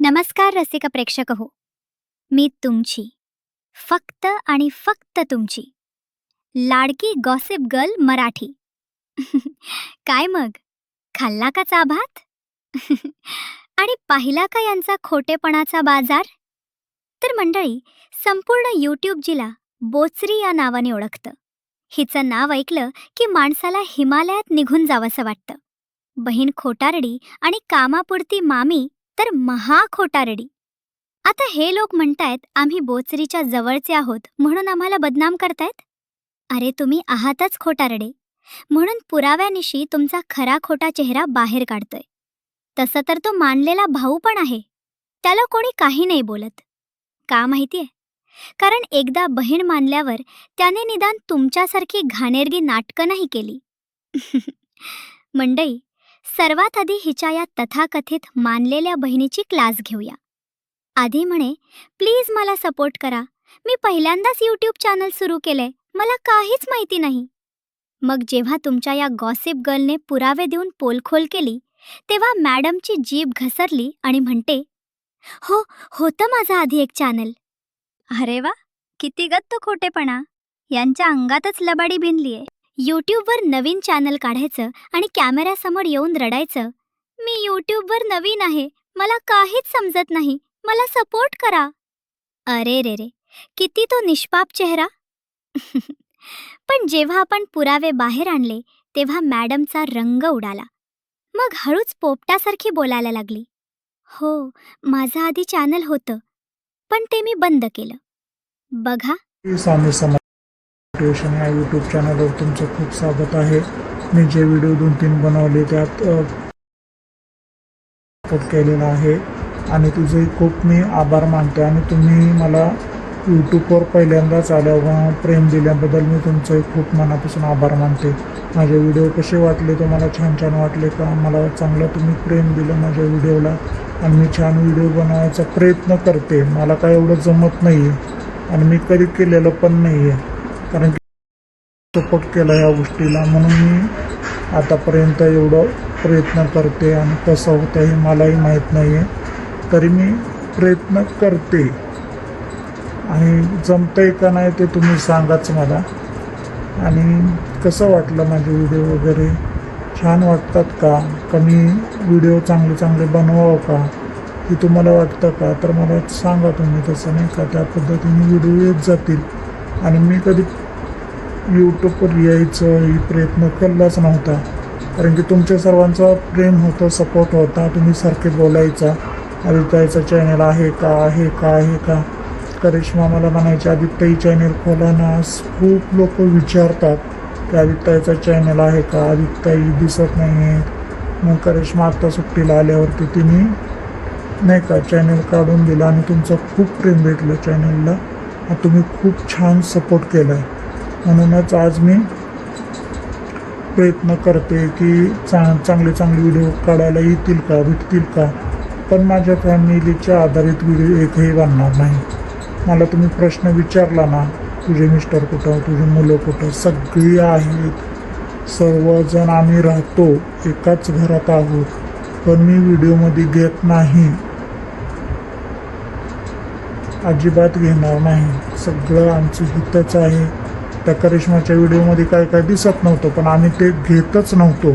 नमस्कार रसिक प्रेक्षक हो. मी तुमची, फक्त आणि फक्त तुमची लाडकी गॉसिप गर्ल मराठी. काय मग, खाल्ला का चा भात? आणि पाहिला का यांचा खोटेपणाचा बाजार? तर मंडळी, संपूर्ण यूट्यूब जिला बोचरी या नावाने ओळखतं. हिचं नाव ऐकलं की माणसाला हिमालयात निघून जावंसं वाटतं. बहीण खोटारडी आणि कामापुरती मामी तर महा खोटारडी. आता हे लोक म्हणतायत आम्ही बोचरीच्या जवळचे आहोत म्हणून आम्हाला बदनाम करतायत. अरे तुम्ही आहातच खोटारडे, म्हणून पुराव्यानिशी तुमचा खरा खोटा चेहरा बाहेर काढतोय. तसं तर तो मानलेला भाऊ पण आहे, त्याला कोणी काही नाही बोलत. का माहितीये? कारण एकदा बहीण मानल्यावर त्याने निदान तुमच्यासारखी घाणेरगी नाटकं नाही केली. मंडई, सर्वात आधी हिच्या या तथाकथित मानलेल्या बहिणीची क्लास घेऊया. आधी म्हणे, प्लीज मला सपोर्ट करा, मी पहिल्यांदाच यूट्यूब चॅनल सुरू केलंय, मला काहीच माहिती नाही. मग जेव्हा तुमच्या या गॉसिप गर्लने पुरावे देऊन पोलखोल केली, तेव्हा मॅडमची जीभ घसरली आणि म्हणते, हो, होतं माझं आधी एक चॅनल. अरे वा, किती गत्त खोटेपणा, यांच्या अंगातच लबाडी भिनलीये. यूट्यूबवर नवीन चॅनल काढायचं आणि कॅमेऱ्यासमोर येऊन रडायचं, मी यूट्यूबवर नवीन आहे, मला काहीच समजत नाही, मला सपोर्ट करा. अरे रे रे, किती तो निष्पाप चेहरा. पण जेव्हा आपण पुरावे बाहेर आणले तेव्हा मॅडमचा रंग उडाला. मग हळूच पोपटासारखी बोलायला लागली, हो, माझं आधी चॅनल होतं, पण ते मी बंद केलं. बघा, स्वामी मोटिवेशन या यूट्यूब चॅनलवर तुमचं खूप स्वागत आहे. मी जे व्हिडिओ 2-3 बनवले त्यात सपोर्ट केलेला आहे आणि तुझे खूप मी आभार मानते. आणि तुम्ही मला यूट्यूबवर पहिल्यांदाच आल्यावर प्रेम दिल्याबद्दल मी तुमचं खूप मनापासून आभार मानते. माझे व्हिडिओ कसे वाटले, तुम्हाला छान छान वाटले का? मला चांगलं तुम्ही प्रेम दिलं माझ्या व्हिडिओला आणि मी छान व्हिडिओ बनवायचा प्रयत्न करते. मला काय एवढं जमत नाही आहे आणि मी कधी केलेलं पण नाही आहे, कारण की सपोर्ट केला ह्या गोष्टीला, म्हणून मी आतापर्यंत एवढं प्रयत्न करते. आणि कसं होतं हे मलाही माहीत नाही आहे, तरी मी प्रयत्न करते. आणि जमतंय का नाही ते तुम्ही सांगाच मला. आणि कसं वाटलं माझे व्हिडिओ वगैरे, छान वाटतात का? कमी व्हिडिओ चांगले चांगले बनवावं का हे तुम्हाला वाटतं का? तर मला सांगा तुम्ही. तसं नाही का, त्या पद्धतीने व्हिडिओ येत जातील. आणि मी कधी यूट्यूबवर यायचं ही प्रयत्न केलाच नव्हता, कारण की तुमच्या सर्वांचा प्रेम होतं, सपोर्ट होता. तुम्ही सारखे बोलायचा, आदित्याचं चॅनल आहे का, आहे का, आहे का? करिश्मा मला म्हणायचे आदित्य चॅनल खोला ना. खूप लोक विचारतात की आदित्याचं चॅनल आहे का, आदित्य दिसत नाही आहे. मग करिश्मा आत्ता सुट्टीला आल्यावरती तिने नाही का चॅनल काढून दिला आणि तुमचं खूप प्रेम भेटलं चॅनलला आणि तुम्ही खूप छान सपोर्ट केला आहे. म्हणूनच आज मी प्रयत्न करते की चांगले चांगले व्हिडिओ काढायला येतील का, भेटतील का. पण माझ्या फॅमिलीच्या आधारित व्हिडिओ एकही बनणार नाही. मला तुम्ही प्रश्न विचारला ना, तुझे मिस्टर कुठं, तुझी मुलं कुठं, सगळी आहेत, सर्वजण आम्ही राहतो, एकाच घरात आहोत, पण मी व्हिडिओमध्ये घेत नाही, अजिबात घेणार नाही. सगळं आमचं हितच आहे. त्या करिश्माच्या व्हिडिओमध्ये काय काय दिसत नव्हतं, पण आम्ही ते घेतच नव्हतो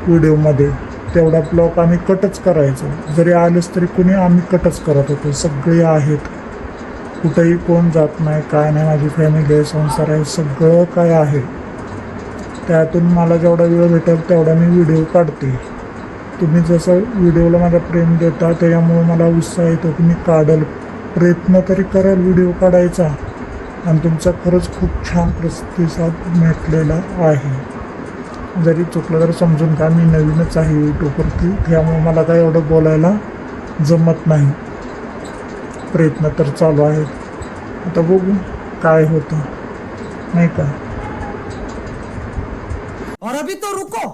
व्हिडिओमध्ये. तेवढा ब्लॉक आम्ही कटच करायचो, जरी आलेच तरी कुणी आम्ही कटच करत होतो. सगळे आहेत, कुठंही कोण जात नाही, काय नाही. माझी फॅमिली आहे, संसार आहे, सगळं काय आहे. त्यातून मला जेवढा वेळ भेटेल तेवढा मी व्हिडिओ काढते. तुम्ही जसं व्हिडिओला माझा प्रेम देता त्याच्यामुळे मला उत्साह येतो की मी काढेल, प्रयत्न तरी करेल व्हिडिओ काढायचा. आणि तुमचा खरंच खूप छान प्रतिसाद भेटलेला आहे. जरी चुकलं तर समजून का, मी नवीनच आहे यूट्यूबवरती, त्यामुळे मला काय एवढं बोलायला जमत नाही. प्रयत्न तर चालू आहेत, आता बघू काय होतं, नाही का. और अभी तो रुको,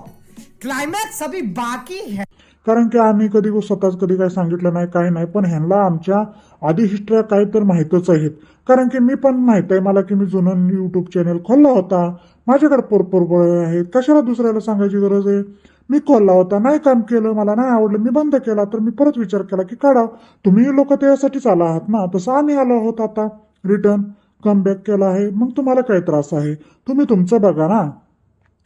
क्लाइमॅक्स अभी बाकी है. कारण की आम्ही कधी स्वतःच कधी काय सांगितलं नाही, काय नाही. पण ह्यांना आमच्या आधी हिस्ट्री काय तर माहीतच आहेत. कारण की मी पण माहीत आहे मला की मी जुनं यूट्यूब चॅनल खोलला होता, माझ्याकडे पोरपोर आहेत, कशाला दुसऱ्याला सांगायची गरज आहे. मी खोलला होता, नाही काम केलं, मला नाही आवडलं, मी बंद केला. तर मी परत विचार केला की काढा. तुम्ही लोक त्यासाठीच आला आहात ना, तसं आम्ही आलो आहोत आता रिटर्न कमबॅक केला आहे. मग तुम्हाला काय त्रास आहे? तुम्ही तुमचं बघा ना.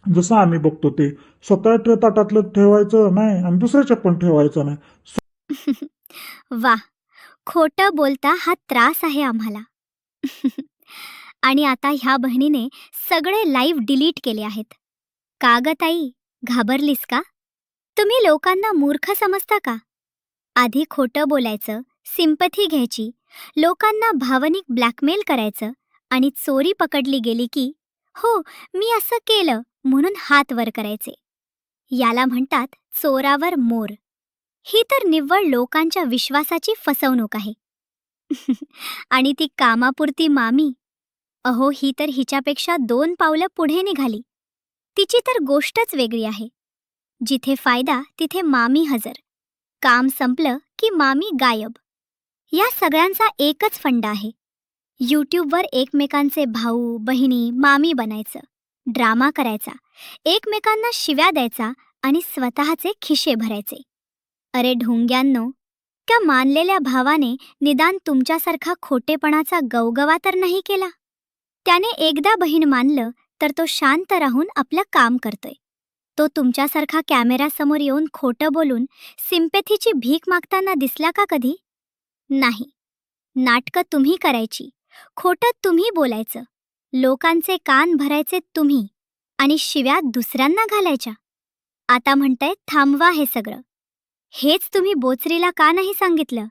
जसं आम्ही बघतो ते स्वतः ताटातलं ठेवायचं नाही आणि दुसऱ्याच्या पण ठेवायचं नाही. वा, खोटं बोलता हा त्रास आहे आम्हाला. आणि आता ह्या बहिणीने सगळे लाईव्ह डिलीट केले आहेत. का ग ताई, घाबरलीस का? तुम्ही लोकांना मूर्ख समजता का? आधी खोटं बोलायचं, सिंपथी घ्यायची, लोकांना भावनिक ब्लॅकमेल करायचं आणि चोरी पकडली गेली की हो मी असं केलं म्हणून हात वर करायचे. याला म्हणतात चोरावर मोर. ही तर निव्वळ लोकांच्या विश्वासाची फसवणूक आहे. आणि ती कामापुरती मामी, अहो ही तर हिच्यापेक्षा 2 पावलं पुढे निघाली. तिची तर गोष्टच वेगळी आहे. जिथे फायदा तिथे मामी हजर. काम संपलं की मामी गायब. या सगळ्यांचा एकच फंडा आहे. यूट्यूबवर एकमेकांचे भाऊ बहिणी मामी बनायचं, ड्रामा करायचा, एकमेकांना शिव्या द्यायचा आणि स्वतःचे खिशे भरायचे. अरे ढोंग्यांनो, त्या मानलेल्या भावाने निदान तुमच्यासारखा खोटेपणाचा गवगवा तर नाही केला. त्याने एकदा बहीण मानलं तर तो शांत राहून आपलं काम करतोय. तो तुमच्यासारखा कॅमेऱ्यासमोर येऊन खोटं बोलून सिंपॅथीची भीक मागताना दिसला का कधी? नाही. नाटकं तुम्ही करायची, खोटं तुम्ही बोलायचं, लोकांचे कान भरायचे तुम्ही आणि शिव्या दुसऱ्यांना घालायच्या. आता म्हणताय थांबवा हे सगळं. हेच तुम्ही बोचरीला का नाही सांगितलं,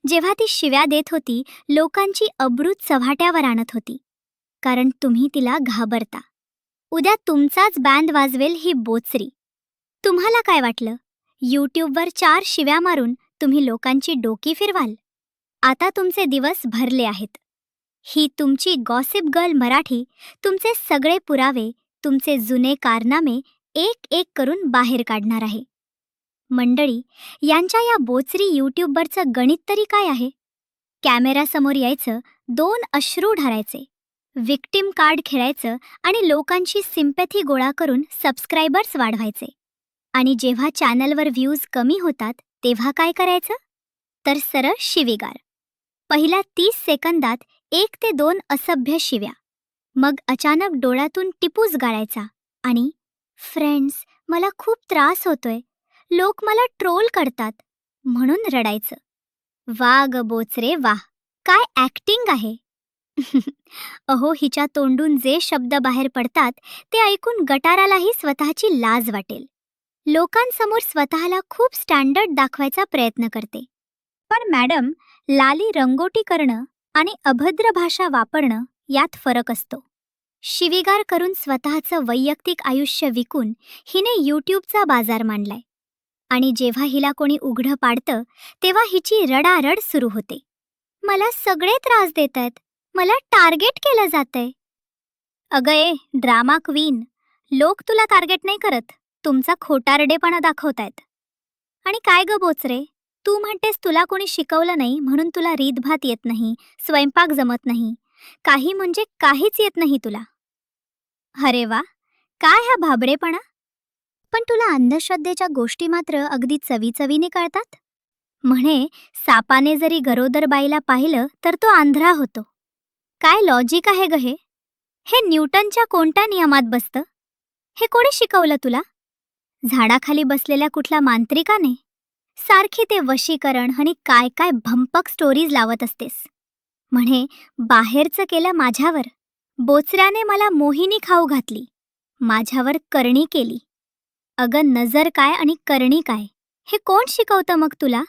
जेव्हा ती शिव्या देत होती, लोकांची अब्रू चव्हाट्यावर आणत होती? कारण तुम्ही तिला घाबरता. उद्या तुमचाच बँड वाजवेल ही बोचरी. तुम्हाला काय वाटलं, यूट्यूबवर 4 शिव्या मारून तुम्ही लोकांची डोकी फिरवाल? आता तुमचे दिवस भरले आहेत. ही तुमची गॉसिप गर्ल मराठी तुमचे सगळे पुरावे, तुमचे जुने कारनामे एक एक करून बाहेर काढणार आहे. मंडळी, यांच्या या बोचरी यूट्यूबवरचं गणित तरी काय आहे? कॅमेऱ्यासमोर यायचं, 2 अश्रू ढारायचे, विक्टिम कार्ड खेळायचं आणि लोकांची सिंपॅथी गोळा करून सबस्क्रायबर्स वाढवायचे. आणि जेव्हा चॅनलवर व्ह्यूज कमी होतात तेव्हा काय करायचं? तर सरळ शिवीगाळ. पहिल्या 30 सेकंदात 1 ते 2 असभ्य शिव्या, मग अचानक डोळ्यातून टिपूस गाळायचा आणि फ्रेंड्स मला खूप त्रास होतोय, लोक मला ट्रोल करतात म्हणून रडायचं. वा ग बोचरे वा, काय ॲक्टिंग आहे. अहो हिच्या तोंडून जे शब्द बाहेर पडतात ते ऐकून गटारालाही स्वतःची लाज वाटेल. लोकांसमोर स्वतःला खूप स्टँडर्ड दाखवायचा प्रयत्न करते. पण मॅडम, लाली रंगोटी करणं आणि अभद्र भाषा वापरणं यात फरक असतो. शिवीगाळ करून स्वतःचं वैयक्तिक आयुष्य विकून हिने यूट्यूबचा बाजार मांडलाय. आणि जेव्हा हिला कोणी उघडं पाडतं तेव्हा हिची रडारड सुरू होते. मला सगळे त्रास देत आहेत, मला टार्गेट केलं जातंय. अगं ए ड्रामा क्वीन, लोक तुला टार्गेट नाही करत, तुमचा खोटारडेपणा दाखवतायत. आणि काय ग बोचरे, तू म्हणतेस तुला कोणी शिकवलं नाही म्हणून तुला रीतभात येत नाही, स्वयंपाक जमत नाही, काही म्हणजे काहीच येत नाही तुला. अरे वा, काय हा भाबडेपणा. पण तुला अंधश्रद्धेच्या गोष्टी मात्र अगदी चवीचवीने कळतात. म्हणे सापाने जरी गरोदर बाईला पाहिलं तर तो आंधळा होतो. काय लॉजिक आहे ग हे? हे न्यूटनच्या कोणत्या नियमात बसतं? हे कोणी शिकवलं तुला? झाडाखाली बसलेल्या कुठल्या मांत्रिकाने? सारखी ते वशीकरण आणि काय काय भंपक स्टोरीज लावत असतेस. म्हणे बाहेरचं केलं माझ्यावर, बोचऱ्याने मला मोहिनी खाऊ घातली, माझ्यावर करणी केली. अगं नजर काय आणि करणी काय, हे कोण शिकवतं मग तुला?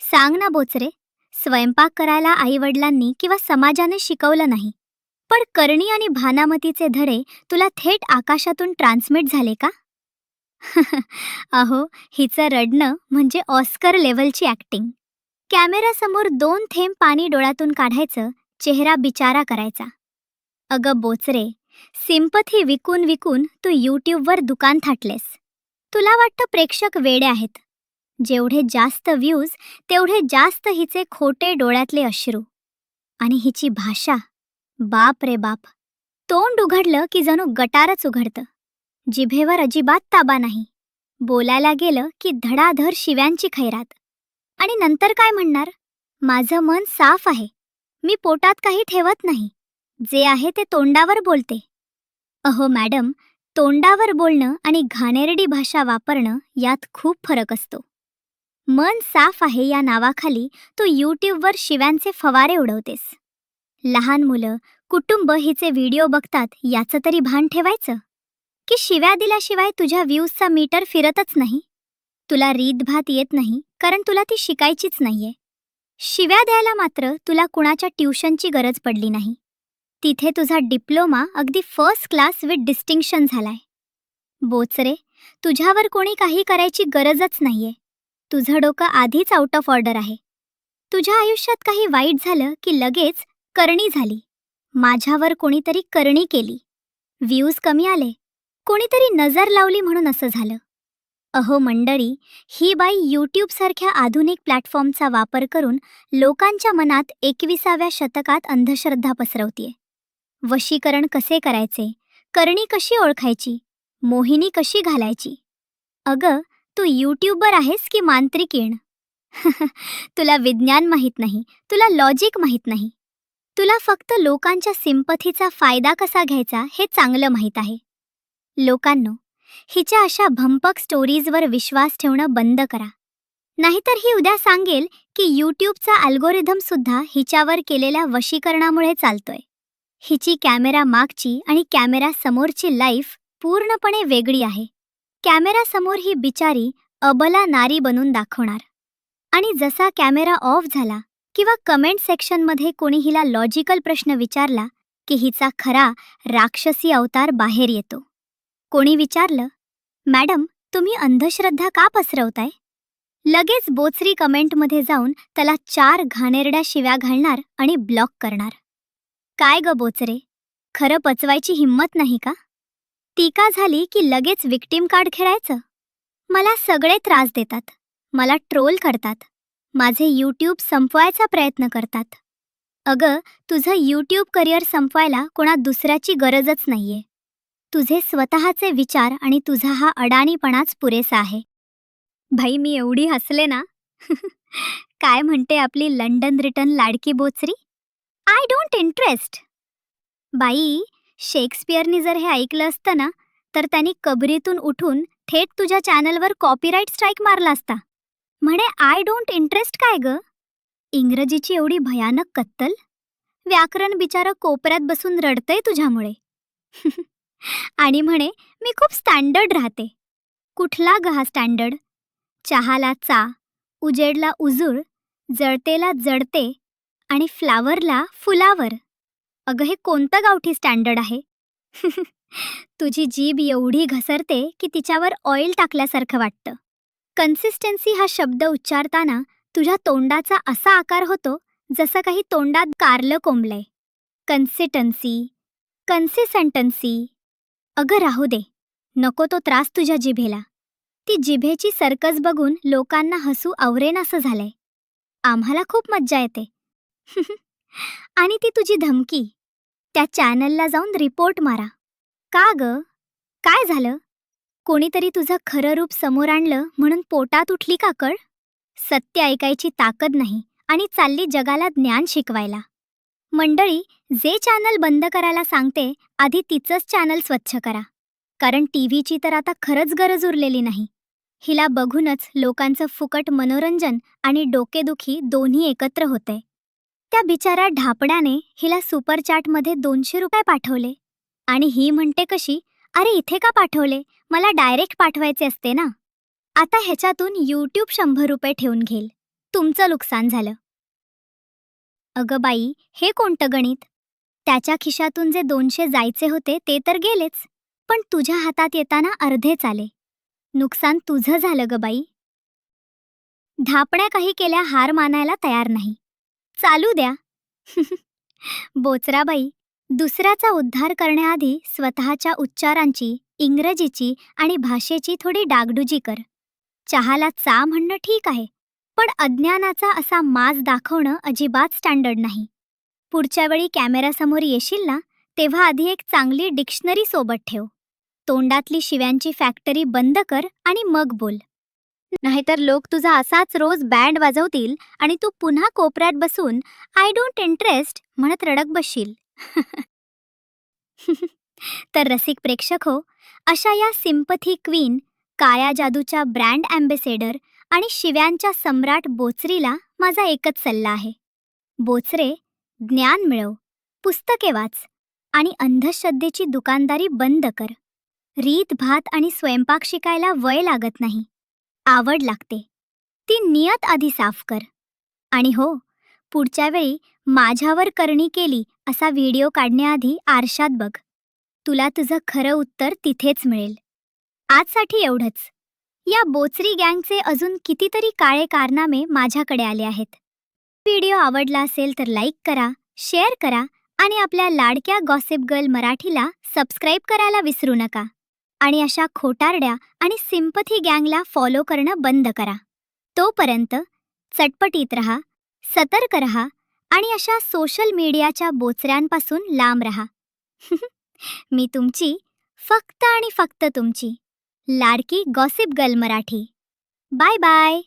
सांग ना बोचरे, स्वयंपाक करायला आईवडिलांनी किंवा समाजाने शिकवलं नाही, पण करणी आणि भानामतीचे धडे तुला थेट आकाशातून ट्रान्समिट झाले का? अहो हिचं रडणं म्हणजे ऑस्कर लेव्हलची ॲक्टिंग. कॅमेऱ्यासमोर 2 थेंब पाणी डोळ्यातून काढायचं, चेहरा बिचारा करायचा. अगं बोचरे, सिंपथी विकून विकून तू यूट्यूबवर दुकान थाटलेस. तुला वाटतं प्रेक्षक वेडे आहेत. जेवढे जास्त व्ह्यूज तेवढे जास्त हिचे खोटे डोळ्यातले अश्रू. आणि हिची भाषा, बाप रे बाप, तोंड उघडलं की जणू गटारच उघडतं. जिभेवर अजिबात ताबा नाही. बोलायला गेलं की धडाधड शिव्यांची खैरात. आणि नंतर काय म्हणणार? माझं मन साफ आहे. मी पोटात काही ठेवत नाही. जे आहे ते तोंडावर बोलते. अहो मॅडम, तोंडावर बोलणं आणि घाणेरडी भाषा वापरणं यात खूप फरक असतो. मन साफ आहे या नावाखाली तू यूट्यूबवर शिव्यांचे फवारे उडवतेस. लहान मुलं, कुटुंब हिचे व्हिडिओ बघतात याचं तरी भान ठेवायचं. की शिव्या दिल्याशिवाय तुझ्या व्ह्यूजचा मीटर फिरतच नाही. तुला रीतभात येत नाही कारण तुला ती शिकायचीच नाहीये. शिव्या द्यायला मात्र तुला कुणाच्या ट्युशनची गरज पडली नाही. तिथे तुझा डिप्लोमा अगदी फर्स्ट क्लास विथ डिस्टिंक्शन झालाय. बोचरे, तुझ्यावर कोणी काही करायची गरजच नाहीये. तुझं डोकं आधीच आउट ऑफ ऑर्डर आहे. तुझ्या आयुष्यात काही वाईट झालं की लगेच करणी झाली. माझ्यावर कोणीतरी करणी केली. व्ह्यूज कमी आले. कोणीतरी नजर लावली म्हणून असं झालं. अहो मंडळी, ही बाई यूट्यूबसारख्या आधुनिक प्लॅटफॉर्मचा वापर करून लोकांच्या मनात 21व्या शतकात अंधश्रद्धा पसरवतीये. वशीकरण कसे करायचे, करणी कशी ओळखायची, मोहिनी कशी घालायची. अगं, तू यूट्यूबर आहेस की मांत्रिकीण? तुला विज्ञान माहीत नाही, तुला लॉजिक माहीत नाही. तुला फक्त लोकांच्या सिंपथीचा फायदा कसा घ्यायचा हे चांगलं माहीत आहे. लोकांनो, हिच्या अशा भंपक स्टोरीजवर विश्वास ठेवणं बंद करा. नाहीतर ही उद्या सांगेल की यूट्यूबचा अल्गोरिदमसुद्धा हिच्यावर केलेल्या वशीकरणामुळे चालतोय. हिची कॅमेरा मागची आणि कॅमेरा समोरची लाईफ पूर्णपणे वेगळी आहे. कॅमेरासमोर ही बिचारी अबला नारी बनून दाखवणार. आणि जसा कॅमेरा ऑफ झाला किंवा कमेंट सेक्शनमध्ये कोणी हिला लॉजिकल प्रश्न विचारला की हिचा खरा राक्षसी अवतार बाहेर येतो. कोणी विचारलं, मॅडम तुम्ही अंधश्रद्धा का पसरवताय? लगेच बोचरी कमेंटमध्ये जाऊन त्याला 4 घाणेरड्या शिव्या घालणार आणि ब्लॉक करणार. काय ग बोचरे, खरं पचवायची हिंमत नाही का? टीका झाली की लगेच विक्टिम कार्ड खेळायचं. मला सगळे त्रास देतात, मला ट्रोल करतात, माझे यूट्यूब संपवायचा प्रयत्न करतात. अगं, तुझं यूट्यूब करिअर संपवायला कोणा दुसऱ्याची गरजच नाहीये. तुझे स्वतःचे विचार आणि तुझा हा अडाणीपणाच पुरेसा आहे. भाई, मी एवढी हसले ना. काय म्हणते आपली लंडन रिटर्न लाडकी बोचरी? I don't interest. बाई, शेक्सपियरनी जर हे ऐकलं असतं ना तर त्यांनी कबरीतून उठून थेट तुझ्या चॅनलवर कॉपीराईट स्ट्राईक मारला असता. म्हणे आय डोंट इंटरेस्ट काय ग? इंग्रजीची एवढी भयानक कत्तल? व्याकरण बिचारं कोपऱ्यात बसून रडतंय तुझ्यामुळे. आणि म्हणे मी खूप स्टँडर्ड राहते. कुठला ग हा स्टँडर्ड? चहाला चा, उजेडला उजूळ, जळतेला जळते आणि फ्लावरला फुलावर. अगं, हे कोणतं गावठी स्टँडर्ड आहे? तुझी जीभ एवढी घसरते की तिच्यावर ऑइल टाकल्यासारखं वाटतं. कन्सिस्टन्सी हा शब्द उच्चारताना तुझ्या तोंडाचा असा आकार होतो जसं काही तोंडात कारलं कोंबलंय. Consistency, consistency. अगं राहू दे, नको तो त्रास तुझ्या जिभेला. ती जिभेची सर्कस बघून लोकांना हसू आवरेनासं झालंय. आम्हाला खूप मज्जा येते. आणि ती तुझी धमकी, त्या चॅनलला जाऊन रिपोर्ट मारा. का ग? काय झालं? कोणीतरी तुझं खरं रूप समोर आणलं म्हणून पोटात उठली का कळ? सत्य ऐकायची ताकद नाही आणि चालली जगाला ज्ञान शिकवायला. मंडळी, जे चॅनल बंद करायला सांगते आधी तिचंच चॅनल स्वच्छ करा. कारण टीव्हीची तर आता खरंच गरज उरलेली नाही. हिला बघूनच लोकांचं फुकट मनोरंजन आणि डोकेदुखी दोन्ही एकत्र होतंय. त्या बिचाऱ्या ढापड्याने हिला सुपरचॅटमध्ये 200 रुपये पाठवले आणि ही म्हणते कशी, अरे इथे का पाठवले, मला डायरेक्ट पाठवायचे असते ना. आता ह्याच्यातून यूट्यूब 100 रुपये ठेवून घेईल. तुमचं नुकसान झालं. अगं बाई, हे कोणतं गणित? त्याच्या खिशातून जे 200 जायचे होते ते तर गेलेच, पण तुझ्या हातात येताना अर्धेच आले. नुकसान तुझं झालं ग बाई. ढापण्या काही केल्या हार मानायला तयार नाही. चालू द्या. बोचराबाई, दुसऱ्याचा उद्धार करण्याआधी स्वतःच्या उच्चारांची, इंग्रजीची आणि भाषेची थोडी डागडुजी कर. चहाला चा म्हणणं ठीक आहे, पण अज्ञानाचा असा माज दाखवणं अजिबात स्टँडर्ड नाही. पुढच्या वेळी कॅमेऱ्यासमोर येशील ना तेव्हा आधी एक चांगली डिक्शनरी सोबत ठेव. तोंडातली शिव्यांची फॅक्टरी बंद कर आणि मग बोल. नाहीतर लोक तुझा असाच रोज बँड वाजवतील आणि तू पुन्हा कोपऱ्यात बसून आय डोंट इंटरेस्ट म्हणत रडत बसशील. तर रसिक प्रेक्षक हो, अशा या सिम्पथी क्वीन, काया जादूच्या ब्रँड अँबेसेडर आणि शिव्यांच्या सम्राट बोचरीला माझा एकच सल्ला आहे. बोचरे, ज्ञान मिळव, पुस्तके वाच आणि अंधश्रद्धेची दुकानदारी बंद कर. रीत भात आणि स्वयंपाक शिकायला वय लागत नाही, आवड लागते. ती नियत आधी साफ कर. आणि हो, पुढच्या वेळी माझ्यावर करणी केली असा व्हिडिओ काढण्याआधी आरशात बघ. तुला तुझं खरं उत्तर तिथेच मिळेल. आजसाठी एवढंच. या बोचरी गँगचे अजून कितीतरी काळे कारनामे माझ्याकडे आले आहेत. व्हिडिओ आवडला असेल तर लाईक करा, शेअर करा आणि आपल्या लाडक्या गॉसिप गर्ल मराठीला सबस्क्राईब करायला विसरू नका. आणि अशा खोटारड्या आणि सिम्पथी गँगला फॉलो करणं बंद करा. तोपर्यंत चटपटीत रहा, सतर्क रहा आणि अशा सोशल मीडियाच्या बोचऱ्यांपासून लांब रहा. मी तुमची, फक्त आणि फक्त तुमची लाडकी gossip girl Marathi. Bye bye.